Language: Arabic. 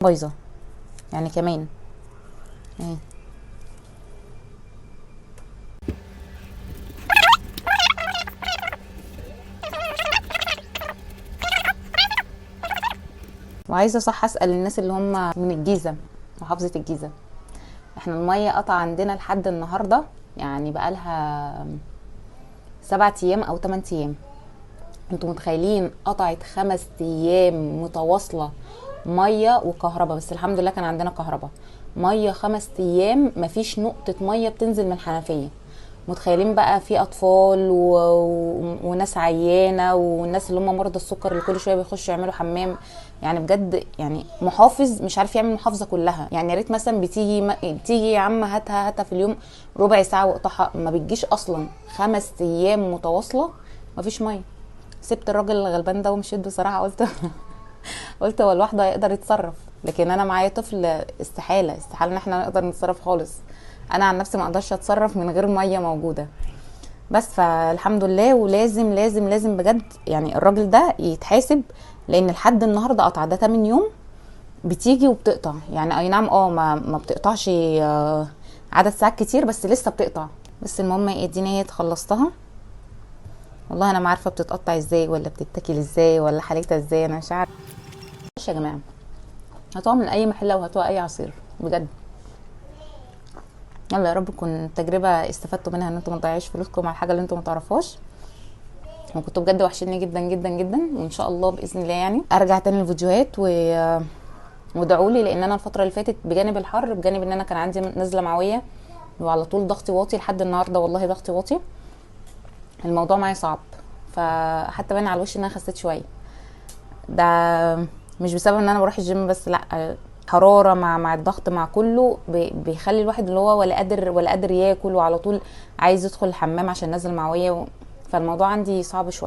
بايظه يعني كمان اهي. وعايزه صح اسال الناس اللي هم من الجيزه، محافظه الجيزه. احنا الميه قطع عندنا لحد النهارده، يعني بقالها 7 ايام او 8 ايام. انتوا متخيلين؟ قطعت 5 ايام متواصله ميه وكهرباء، بس الحمد لله كان عندنا كهرباء. ميه 5 ايام مفيش نقطه ميه بتنزل من الحنفيه. متخيلين بقى؟ في اطفال وناس عيانه، والناس اللي هم مرضى السكر اللي كل شويه بيخشوا يعملوا حمام. يعني بجد، يعني محافظ مش عارف يعمل المحافظه كلها. يعني يا ريت مثلا بتيجي يا عم هاتها في اليوم ربع ساعه واقطعها، ما بتجيش اصلا. 5 ايام متواصله مفيش ميه. سبت الراجل الغلبان ده ومشيت بصراحه. قلت هو لوحده هيقدر يتصرف، لكن انا معايا طفل، استحاله ان احنا نقدر نتصرف خالص. انا عن نفسي ما اقدرش اتصرف من غير ميه موجوده. بس فالحمد لله. ولازم لازم لازم بجد يعني الراجل ده يتحاسب، لان لحد النهارده قطع. ده 8 يوم بتيجي وبتقطع. يعني اي نعم، ما بتقطعش عدد ساعات كتير، بس لسه بتقطع. بس المهم اديني هي خلصتها. والله انا ما عارفه بتتقطع ازاي، ولا بتتاكل ازاي، ولا حالتها ازاي، انا مش عارفه. يا جماعه، هاتوها من اي محل او هاتوها اي عصير بجد. يلا يا رب تكون تجربه استفدتوا منها، ان انتم ما تضيعوش فلوسكم على الحاجه اللي انتم ما تعرفوش. وكنتوا بجد وحشني جدا جدا جدا، وان شاء الله باذن الله يعني ارجع تاني للفيديوهات وادعوا لي. لان انا الفتره اللي فاتت بجانب الحر، بجانب ان انا كان عندي نزله معويه، وعلى طول ضغطي واطي لحد النهارده. والله ضغطي واطي، الموضوع معايا صعب. فحتى باين على الوش ان انا خسيت شويه. ده مش بسبب ان انا بروح الجيم بس، لا، حراره مع الضغط مع كله بيخلي الواحد اللي هو ولا قادر ياكل، وعلى طول عايز يدخل الحمام عشان نازل معويه فالموضوع عندي صعب شويه.